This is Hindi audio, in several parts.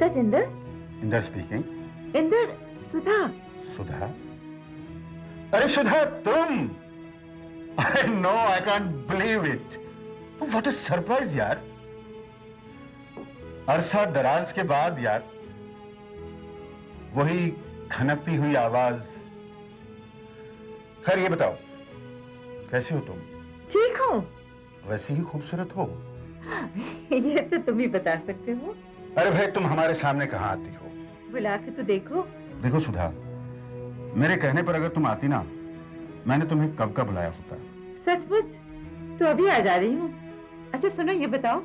that Inder? Inder speaking. Inder, Sudha. Sudha? अरे सुधा तुम? I know, I can't believe it. What a surprise यार. अरसा दराज के बाद यार वही खनकती हुई आवाज. खैर ये बताओ कैसी हो तुम? ठीक हो? वैसे ही खूबसूरत हो. ये तो तुम ही बता सकते हो. अरे भाई तुम हमारे सामने कहाँ आती हो? बुला के तो देखो. देखो सुधा, मेरे कहने पर अगर तुम आती ना, मैंने तुम्हें कब का बुलाया होता. सचमुच? तो अभी आ जा रही हूँ. अच्छा सुनो, ये बताओ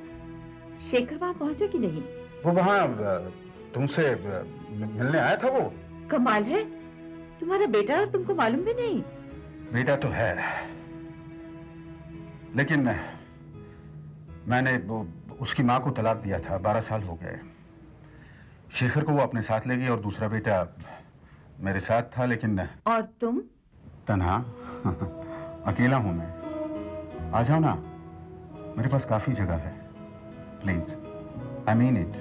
शेखर वहाँ पहुँचा कि नहीं? वो वहाँ तुमसे मिलने आया था. वो कमाल है, तुम्हारा बेटा और तुमको मालूम भी नहीं. बेटा तो है, लेकिन मैंने वो उसकी माँ को तलाक दिया था. 12 साल हो गए. शेखर को वो अपने साथ ले गई और दूसरा बेटा मेरे साथ था. लेकिन और तुम? तन्हा अकेला हूं मैं. आ जाओ ना, मेरे पास काफी जगह है. Please, I mean it.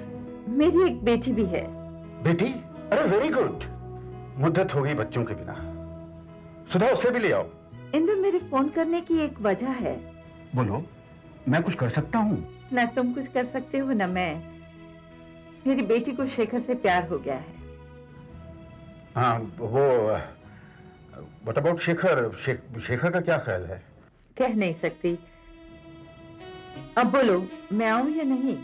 मेरी एक बेटी भी है. बेटी? अरे वेरी गुड. मुद्दत हो गई बच्चों के बिना. सुधा, उसे भी ले आओ. इंदर, मेरे फोन करने की एक वजह है. बोलो, मैं कुछ कर सकता हूँ. ना तुम कुछ कर सकते हो ना मैं. मेरी बेटी को शेखर से प्यार हो गया है. हाँ, वो व्हाट अबाउट शेखर? शेखर का क्या ख्याल है? कह नहीं सकती. अब बोलो, मैं आऊं या नहीं?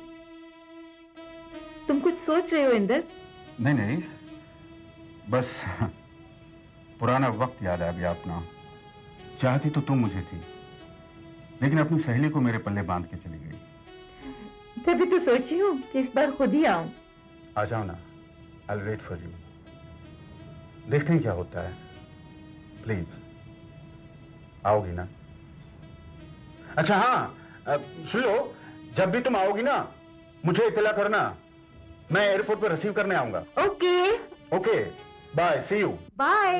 तुम कुछ सोच रहे हो इंदर? नहीं नहीं, बस पुराना वक्त याद आ गया अपना. चाहती तो तुम मुझे थी, लेकिन अपनी सहेली को मेरे पल्ले बांध के चली गई. तभी तो सोची हूँ कि इस बार खुद ही आऊं. आ जाओ ना, I will wait for you. देखते हैं क्या होता है. प्लीज आओगी ना? अच्छा हाँ, सुन लो, जब भी तुम आओगी ना मुझे इत्तला करना. मैं एयरपोर्ट पर रिसीव करने आऊंगा. Okay. Okay, bye, see you. Bye.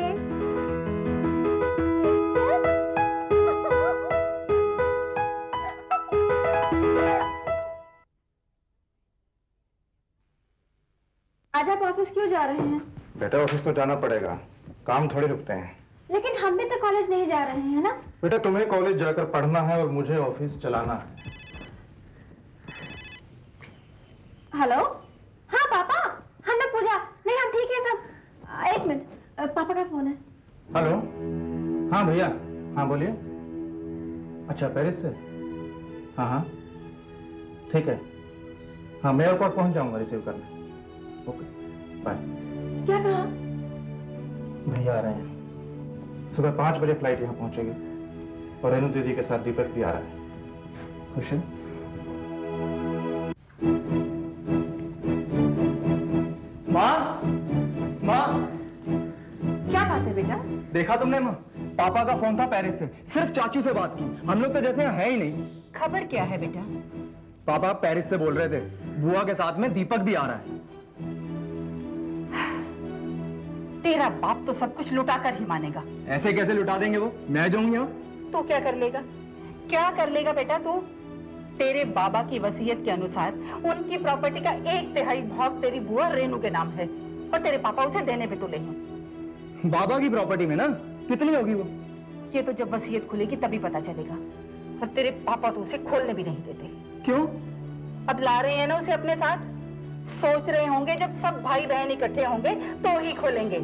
आज आप ऑफिस क्यों जा रहे हैं? बेटा, ऑफिस तो जाना पड़ेगा, काम थोड़े रुकते हैं. लेकिन हम भी तो कॉलेज नहीं जा रहे हैं ना? बेटा, तुम्हें कॉलेज जाकर पढ़ना है और मुझे ऑफिस चलाना है. हेलो. हाँ पापा, हम लोग पूजा. नहीं, हम ठीक है सब. एक मिनट, पापा का फोन है. हेलो. हाँ भैया. हाँ बोलिए. अच्छा, पेरिस से? हाँ हाँ ठीक है. हाँ, मैं एयरपोर्ट पहुंच जाऊंगा रिसीव करने. Okay, bye. क्या कहा? भैया आ रहे हैं. सुबह 5 बजे फ्लाइट यहाँ पहुंचेगी और रेनू दीदी के साथ दीपक भी आ रहा है. खुश है? माँ, माँ. क्या बात है बेटा? देखा तुमने माँ? पापा का फोन था पेरिस से. सिर्फ चाचू से बात की. हम लोग तो जैसे यहाँ है ही नहीं. खबर क्या है बेटा? पापा पेरिस से बोल रहे थे बुआ के साथ में दीपक भी आ रहा है. तेरा बाप तो सब कुछ लुटा कर ही मानेगा. ऐसे कैसे लुटा देंगे वो? मैं जाऊंगी यहाँ. तो क्या कर लेगा? क्या कर लेगा बेटा तू? तेरे बाबा की वसीयत के अनुसार उनकी प्रॉपर्टी का 1/3 भाग तेरी बुआ रेनू के नाम है और तेरे पापा उसे देने पे तुले हैं. बाबा की प्रॉपर्टी में ना? कितनी होगी वो? ये तो जब वसीयत खुलेगी तभी पता चलेगा. और तेरे पापा तो उसे खोलने भी नहीं देते. क्यों? अब ला रहे हैं ना उसे अपने साथ. सोच रहे होंगे जब सब भाई बहन इकट्ठे होंगे तो ही खोलेंगे.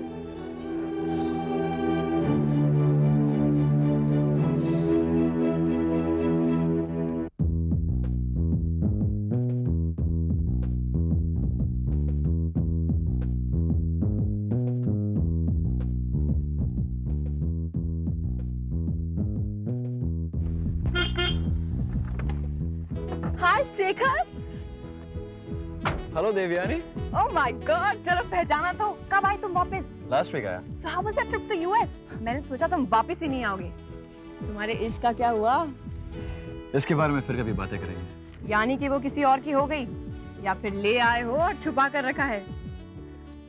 Hi Shekhar. Hello Devyani. Oh my god, चलो पहचाना तो. कब आए तुम वापस? लास्ट वीक आया. So how was that trip to US? मैंने सोचा तुम वापस ही नहीं आओगे. तुम्हारे इश्क का क्या हुआ? इसके बारे में फिर कभी बातें करेंगे. यानी कि वो किसी और की हो गई या फिर ले आए हो और छुपा कर रखा है?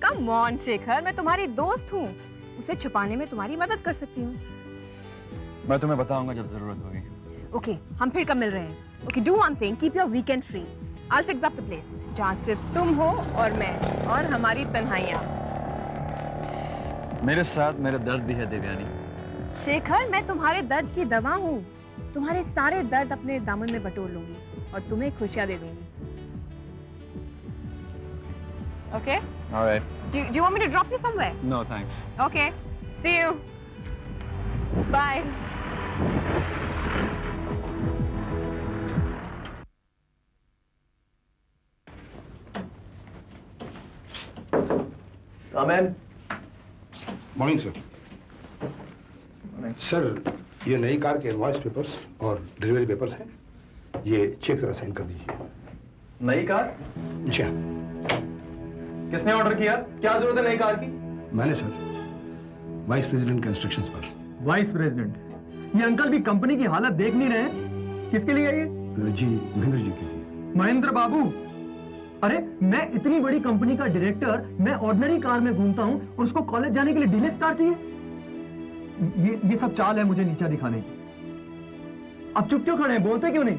कम ऑन शेखर, मैं तुम्हारी दोस्त हूँ. उसे छुपाने में तुम्हारी मदद कर सकती हूँ. मैं तुम्हें बताऊंगा जब जरूरत होगी. ओके, हम फिर कब मिल रहे हैं? Okay, do one thing, keep your weekend free. I'll fix up the place. जहाँ सिर्फ तुम हो और मैं और हमारी तन्हाइयाँ। मेरे साथ मेरा दर्द भी है देवयानी। शेखर, मैं तुम्हारे दर्द की दवा हूँ। तुम्हारे सारे दर्द अपने दामन में बटोर लूंगी और तुम्हें खुशियाँ दे दूंगी। Okay? All right. Do you want me to drop you somewhere? No, thanks. Okay. See you. Bye. Come in. Morning sir. Sir, ये नई कार के इनवॉइस पेपर्स और डिलीवरी पेपर्स हैं। ये चेक जरा साइन कर दीजिए। नई कार? जी हाँ। किसने ऑर्डर किया? क्या जरूरत है नई कार की? मैंने सर, वाइस प्रेसिडेंट के इंस्ट्रक्शंस पर। Vice president? ये अंकल भी कंपनी की हालत देख नहीं रहे हैं? किसके लिए है ये? जी, महेंद्र जी के लिए। महेंद्र बाबू? अरे मैं इतनी बड़ी कंपनी का डायरेक्टर, मैं ऑर्डिनरी कार में घूमता हूं और उसको कॉलेज जाने के लिए डीलक्स कार चाहिए? ये सब चाल है मुझे नीचा दिखाने की। अब चुप क्यों खड़े हैं? बोलते क्यों नहीं?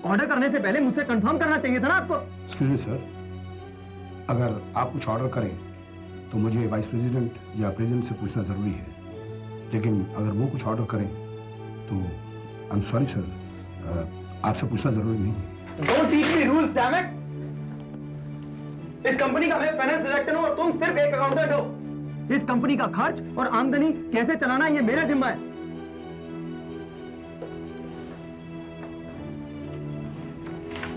ऑर्डर करने से पहले मुझसे कंफर्म करना चाहिए था ना आपको। एक्सक्यूज मी सर, अगर आप कुछ ऑर्डर करें तो मुझे वाइस प्रेसिडेंट या प्रेसिडेंट से पूछना जरूरी है, लेकिन अगर वो कुछ ऑर्डर करें तो आई एम सॉरी सर, आपसे पूछना जरूरी नहीं है। Don't teach me rules, damn it! इस कंपनी का मैं फाइनेंस डायरेक्टर हूं और तुम सिर्फ एक अकाउंटेंट हो। इस कंपनी का खर्च और आमदनी कैसे चलाना ये मेरा जिम्मा है।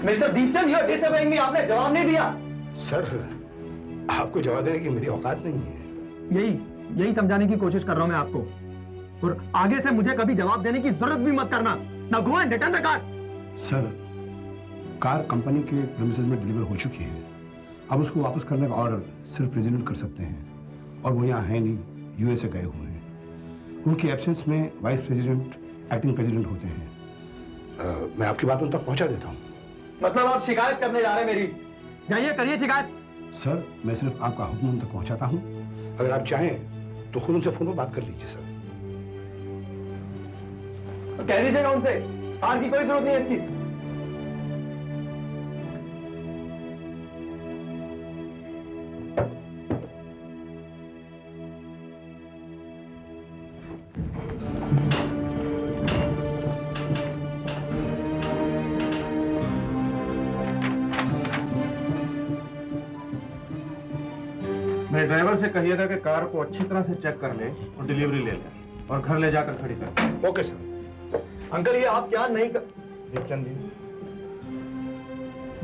मिस्टर दीपचंद, यू आर डिसअबेइंग मी। आपने जवाब नहीं दिया। सर, आपको जवाब देने की मेरी औकात नहीं है। यही समझाने की कोशिश कर रहा हूं मैं आपको, और आगे से मुझे कभी जवाब देने की जरूरत भी मत करना। Now go and return the car. Sir, car company के प्रीमिसेस में डिलीवर हो चुकी है। अब उसको वापस करने का ऑर्डर सिर्फ प्रेसिडेंट कर सकते हैं, और वो यहाँ है नहीं, यूएसए गए हुए हैं। उनकी एब्सेंस में वाइस प्रेसिडेंट एक्टिंग प्रेसिडेंट होते हैं। मैं आपकी बात उन तक पहुंचा देता हूँ। मतलब आप शिकायत करने जा रहे हैं मेरी? जाइए करिए शिकायत। सर, मैं सिर्फ आपका हुक्म उन तक पहुंचाता हूँ। अगर आप चाहें तो खुद उनसे फोन पर बात कर लीजिए सर। तो कह दीजिएगा उनसे, कार की कोई जरूरत नहीं है इसकी। मेरे ड्राइवर से कहिएगा कि कार को अच्छी तरह से चेक कर ले और डिलीवरी ले ले और घर ले जाकर खड़ी कर। Okay sir. अंकल, ये आप क्या नहीं कर... दीपचंद जी,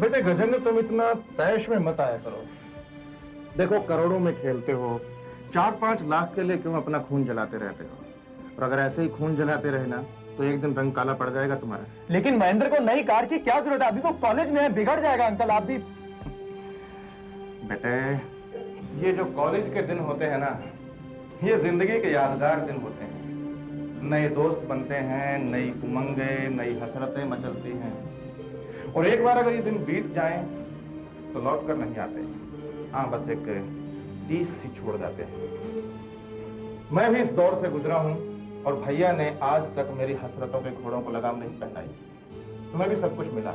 बेटे गजेंद्र, तुम इतना तैश में मत आया करो। देखो, करोड़ों में खेलते हो, 4-5 लाख के लिए क्यों अपना खून जलाते रहते हो? और अगर ऐसे ही खून जलाते रहे ना तो एक दिन रंग काला पड़ जाएगा तुम्हारा। लेकिन महेंद्र को नई कार की क्या जरूरत है? अभी वो कॉलेज में है, बिगड़ जाएगा। अंकल आप भी। बेटे, ये जो कॉलेज के दिन होते हैं ना, ये जिंदगी के यादगार दिन होते हैं। नए दोस्त बनते हैं, नई उमंगें, नई हसरतें मचलती हैं, और एक बार अगर ये दिन बीत जाएं तो लौट कर नहीं आते। हाँ, बस एक टीस सी छोड़ जाते हैं। मैं भी इस दौर से गुजरा हूं, और भैया ने आज तक मेरी हसरतों के घोड़ों को लगाम नहीं पहनाई। तुम्हें भी सब कुछ मिला,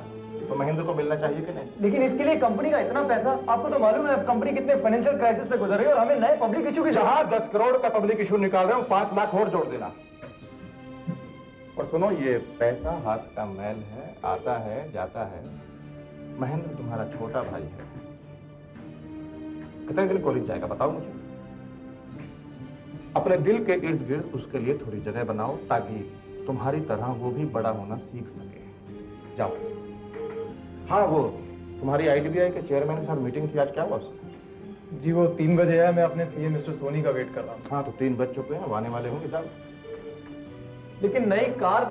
तो महेंद्र को मिलना चाहिए कि नहीं? लेकिन इसके लिए कंपनी का इतना पैसा, आपको तो मालूम है कंपनी कितने फाइनेंशियल क्राइसिस से गुजर रही है, और हमें नए पब्लिक इशू की जहां 10 करोड़ का पब्लिक इशू निकाल रहे हो, 5 लाख और जोड़ देना। और सुनो, ये पैसा हाथ का मैल है, आता है जाता है। महेंद्र तुम्हारा छोटा भाई है, कितने दिन कॉलेज जाएगा बताओ मुझे? अपने दिल के इर्द गिर्द उसके लिए थोड़ी जगह बनाओ, ताकि तुम्हारी तरह वो भी बड़ा होना सीख सके। जाओ। हाँ, वो तुम्हारी आईडीबीआई के चेयरमैन के साथ मीटिंग थी, आज क्या हुआ उसका? जी, वो 3 बजे है। मैं अपने सीए मिस्टर सोनी का वेट कर रहा हूँ। हाँ, तो 3 बज चुके हैं, आने वाले होंगे। जाओ। लेकिन नई कार...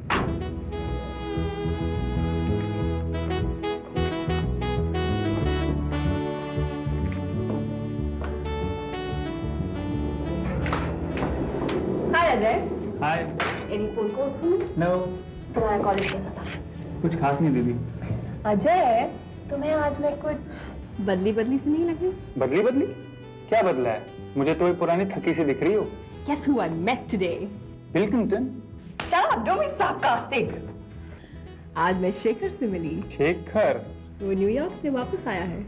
हाय अजय। हाय। एनी फोन को सुनो। नो। तुम्हारा कॉलेज कैसा था? कुछ खास नहीं दीदी। अजय, तुम्हें आज मैं कुछ बदली सी नहीं लगी? बदली? क्या बदला है? मुझे तो वही पुरानी थकी सी दिख रही हो। Guess who I met today? Bill Clinton. Shut up, don't be sarcastic. आज मैं शेखर से मिली। शेखर? वो न्यूयॉर्क से वापस आया है।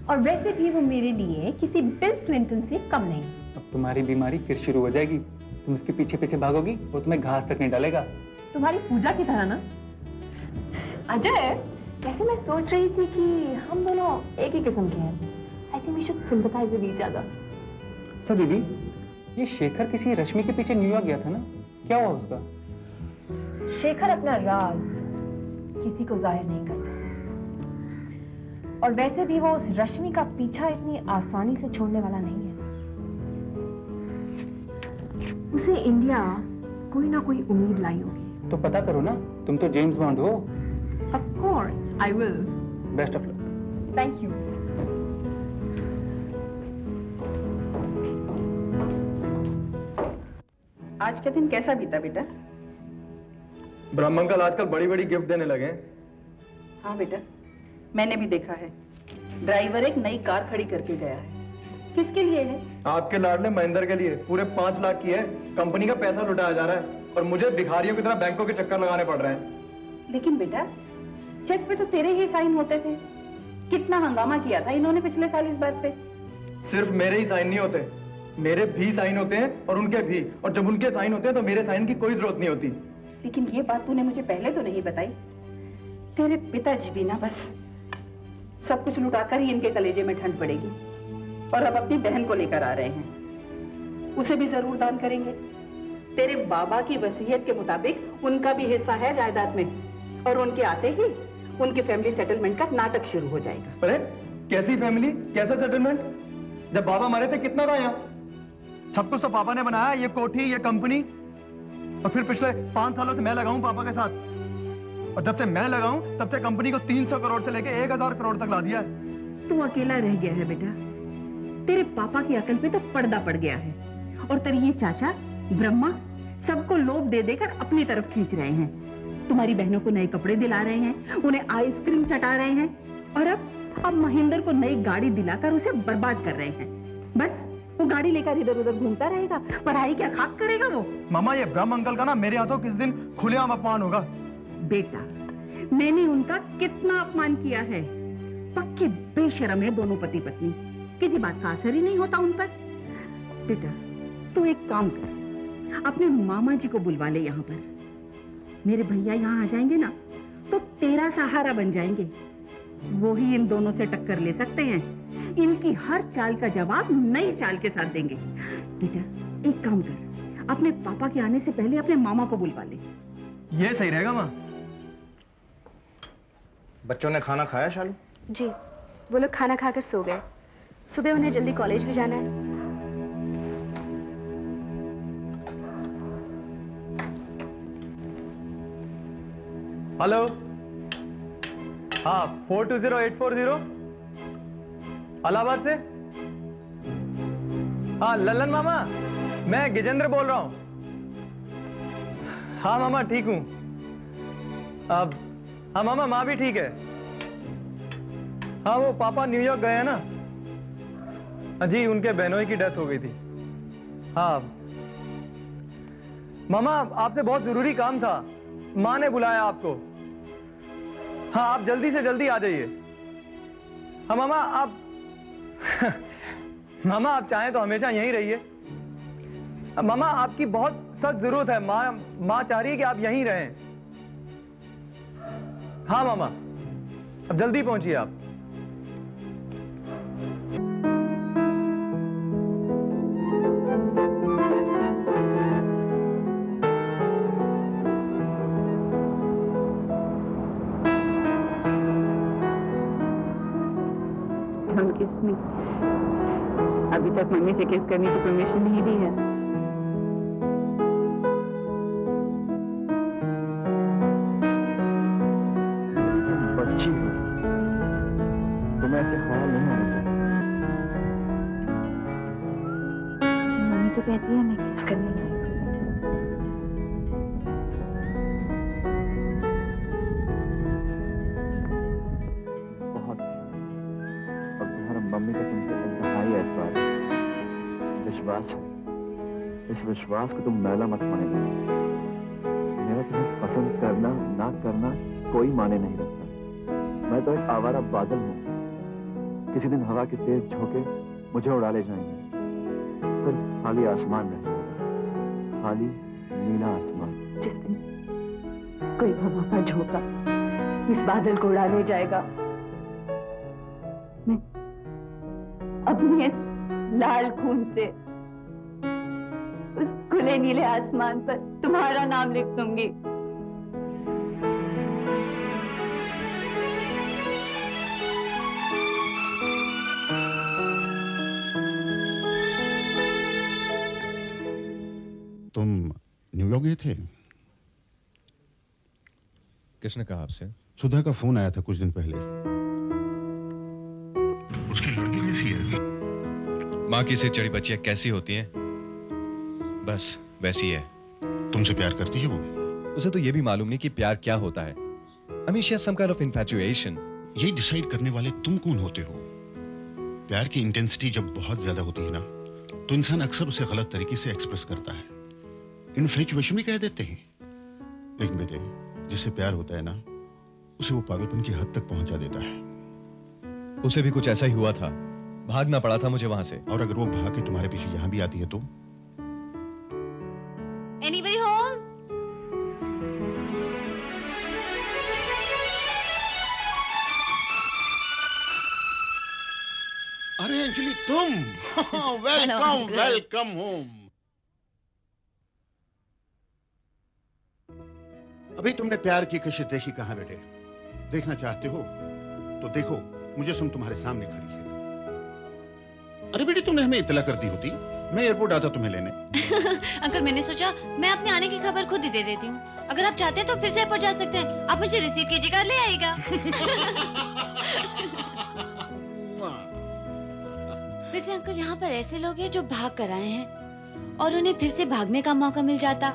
और वैसे भी वो मेरे लिए किसी बिल क्लिंटन से कम नहीं। अब तुम्हारी बीमारी फिर शुरू हो जाएगी। तुम उसके पीछे पीछे भागोगी, वो तुम्हें घास तक नहीं डालेगा। तुम्हारी पूजा की तरह ना। अजय, वैसे मैं सोच रही थी कि हम दोनों एक ही किस्म के हैं। I think we should sympathise with each other. अच्छा दीदी, ये शेखर किसी रश्मि के पीछे न्यूयॉर्क गया था ना, क्या हुआ उसका? शेखर अपना राज किसी को जाहिर नहीं करता, और वैसे भी वो उस रश्मि का पीछा इतनी आसानी से छोड़ने वाला नहीं है। उसे इंडिया कोई ना कोई उम्मीद लाई होगी। तो पता करो ना, तुम तो जेम्स बॉन्ड हो। Of course I will. Best of luck. Thank you. आज का दिन कैसा बीता बेटा? ब्रह्म अंकल आजकल बड़ी बड़ी गिफ्ट देने लगे हैं। हाँ बेटा, मैंने भी देखा है। ड्राइवर एक नई कार खड़ी करके गया है। किसके लिए है? आपके लाडले महेंद्र के लिए। पूरे 5 लाख की है। कंपनी का पैसा लुटाया जा रहा है और मुझे भिखारियों की तरह बैंकों के चक्कर लगाने पड़ रहे हैं। लेकिन बेटा, चेक पे तो तेरे ही साइन होते थे। कितना हंगामा किया था इन्होंने पिछले साल इस बात पे। सिर्फ मेरे ही साइन नहीं होते, मेरे भी साइन होते हैं और उनके भी। और जब उनके साइन होते हैं तो मेरे साइन की कोई जरूरत नहीं होती। लेकिन ये बात तूने मुझे पहले तो नहीं बताई। तेरे पिताजी भी ना बस सब कुछ लुटाकर ही इनके कलेजे में ठंड पड़ेगी। और अब अपनी बहन को लेकर आ रहे हैं, उसे भी जरूर दान करेंगे। तेरे बाबा की वसीयत के मुताबिक उनका भी हिस्सा है जायदाद में, और उनके आते ही उनकी फैमिली सेटलमेंट का नाटक शुरू हो जाएगा। अरे कैसी फैमिली, कैसा सेटलमेंट? जब बाबा मरे थे कितना था यहाँ? सब कुछ तो पापा ने बनाया, ये कोठी, ये कंपनी। और फिर पिछले 5 सालों से मैं लगा हूं पापा के साथ। और जब से मैं लगा हूं तब से कंपनी को 300 करोड़ से लेके 1000 करोड़ तक ला दिया है। तू अकेला रह गया है बेटा। तेरे पापा की अकल पे तो पर्दा पड़ गया है, और तेरे ये चाचा ब्रह्मा सबको लोभ दे देकर अपनी तरफ खींच रहे हैं। तुम्हारी बहनों को नए कपड़े दिला रहे हैं, उन्हें आइसक्रीम चटा रहे हैं, और अब महेंद्र को नई गाड़ी दिलाकर उसे बर्बाद कर रहे हैं। बस वो गाड़ी लेकर इधर उधर घूमता रहेगा, पढ़ाई क्या खाक करेगा वो? मामा, ये ब्रह्म अंकल का ना मेरे हाथों किस दिन खुलेआम अपमान होगा। बेटा, मैंने उनका कितना अपमान किया है। पक्के बेशरम है दोनों पति पत्नी, किसी बात का असर ही नहीं होता उन पर। बेटा, तू एक काम कर, अपने मामा जी को बुलवा ले यहाँ पर। मेरे भैया यहाँ आ जाएंगे ना तो तेरा सहारा बन जाएंगे। वो ही इन दोनों से टक्कर ले सकते हैं। इनकी हर चाल का जवाब नई चाल के साथ देंगे। बेटा, एक काम कर, अपने पापा के आने से पहले अपने मामा को बुलवा ले। ये सही रहेगा माँ। बच्चों ने खाना खाया शालू? जी, वो लोग खाना खाकर सो गए। सुबह उन्हें जल्दी कॉलेज भी जाना है। हेलो, हाँ 420840 इलाहाबाद से। हाँ ललन मामा, मैं गिजेंद्र बोल रहा हूँ। हाँ मामा ठीक हूँ। अब हाँ मामा, माँ भी ठीक है। हाँ वो पापा न्यूयॉर्क गए हैं ना जी, उनके बहनोई की डेथ हो गई थी। हाँ मामा, आपसे बहुत जरूरी काम था, माँ ने बुलाया आपको। हाँ आप जल्दी से जल्दी आ जाइए। हाँ मामा आप मामा आप चाहें तो हमेशा यहीं रहिए। मामा आपकी बहुत सख्त जरूरत है, माँ चाह रही है कि आप यहीं रहें। हाँ मामा, अब जल्दी पहुंचिए आप। अभी तक मम्मी से किस करने की परमिशन नहीं दी है। बच्ची हो, तुम्हें ऐसे ख्याल नहीं होने चाहिए। मम्मी तो कहती है मैं किस करने लायक हूँ। बहुत। और तुम्हारा मम्मी का तुमसे इंतहाई एतबार है, विश्वास है। इस विश्वास को तुम मैला मत माने। मेरा तुम्हें पसंद करना ना करना कोई माने नहीं रखता। मैं तो एक आवारा बादल हूँ, किसी दिन हवा के तेज झोंके मुझे उड़ा ले जाएंगे। सिर्फ खाली आसमान रहेगा, खाली नीला आसमान। जिस दिन कोई हवा का झोंका इस बादल को उड़ा ले जाएगा, मैं अपने इस लाल खून से उस खुले नीले आसमान पर तुम्हारा नाम लिख दूंगी। तुम न्यूयॉर्क गए थे? किसने कहा आपसे? सुधा का फोन आया था कुछ दिन पहले। उसकी लड़की कैसी है? माँ की से चढ़ी बच्चियां कैसी होती हैं, बस वैसी है। तुमसे प्यार करती है वो? उसे तो ये भी मालूम नहीं कि प्यार क्या होता है। I mean, she has some kind of infatuation. यही डिसाइड करने वाले तुम कौन होते हो? प्यार की इंटेंसिटी जब बहुत ज्यादा होती है ना, तो इंसान अक्सर उसे गलत तरीके से एक्सप्रेस करता है। इन्फ्लुएंस भी कह देते हैं। लेकिन बेटे, जिससे प्यार होता है ना, उसे वो पागलपन की हद तक पहुंचा देता है। उसे भी कुछ ऐसा ही हुआ था, भागना पड़ा था मुझे वहां से। और अगर वो भाग के तुम्हारे पीछे यहां भी आती है तो? Anybody home? अरे अंजलि, तुम? Welcome welcome home. अभी तुमने प्यार की कशिश देखी कहां बेटे? देखना चाहते हो तो देखो, मुझे सुन तुम्हारे सामने खड़ी है। अरे बेटे, तुमने हमें इत्तला कर दी होती, मैं एयरपोर्ट आता तुम्हें लेने। अंकल, मैंने सोचा मैं अपने आने की खबर खुद ही दे देती हूँ। अगर आप चाहते हैं तो फिर से एयरपोर्ट जा सकते हैं। आप मुझे रिसीव कीजिएगा, ले आइएगा। वैसे अंकल, यहाँ पर ऐसे लोग हैं जो भाग कर आए हैं और उन्हें फिर से भागने का मौका मिल जाता,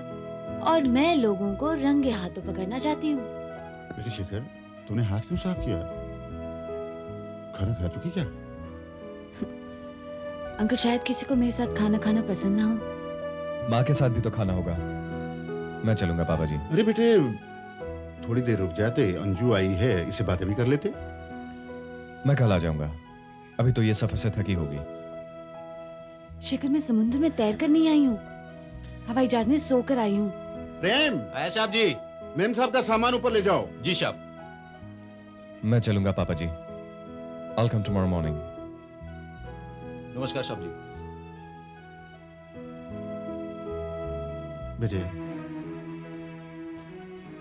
और मैं लोगों को रंगे हाथों पकड़ना चाहती हूँ। बेटे शिखर, तूने हाथ क्यों साफ किया? खाना खा चुकी क्या? अंकल, शायद किसी को मेरे साथ खाना खाना पसंद ना हो। माँ के साथ भी तो खाना होगा। मैं चलूंगा पापा जी। अरे बेटे, थोड़ी देर रुक जाते, अंजू आई है, इसे बातें भी कर लेते। मैं कल आ जाऊंगा, अभी तो ये सफर से थकी होगी। शिखर, मैं समुद्र में तैर कर नहीं आई हूँ, हवाई जहाज में सोकर आई हूँ। प्रेम, आया साहब जी। मेम साहब का सामान ऊपर ले जाओ। जी साहब। मैं चलूंगा पापा जी। I'll come tomorrow morning. नमस्कार साहब जी। बेटे,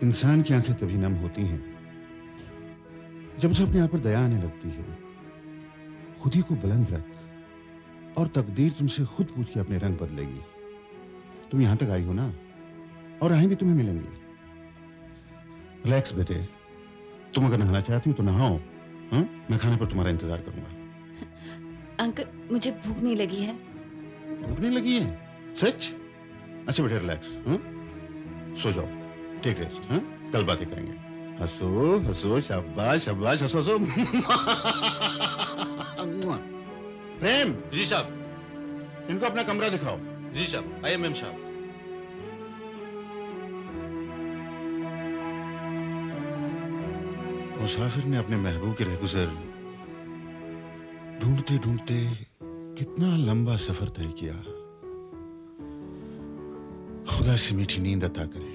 इंसान की आंखें तभी नम होती हैं जब उसे अपने आप पर दया आने लगती है। खुद ही को बुलंद रख, और तकदीर तुमसे खुद पूछ के अपने रंग बदलेगी। तुम यहां तक आई हो ना, और आए भी तुम्हें मिलेंगे। रिलैक्स बेटे, तुम अगर नहाना चाहती हो तो नहाओ। हाँ? मैं खाने पर तुम्हारा इंतजार करूंगा। अंकल, मुझे भूख नहीं लगी है। भूख नहीं लगी है? सच? अच्छा बेटे, रिलैक्स। हाँ? सो जाओ, टेक रेस्ट। हाँ? कल बातें करेंगे। हंसो हंसो, शाबाश शाबाश, हंसो हंसो। प्रेम जी साहब। इनको अपना कमरा दिखाओ। जी साहब। आइए मैम साहब। मुसाफिर ने अपने महबूब के रहगुजर ढूंढते ढूंढते कितना लंबा सफर तय किया। खुदा से मीठी नींद अता करे।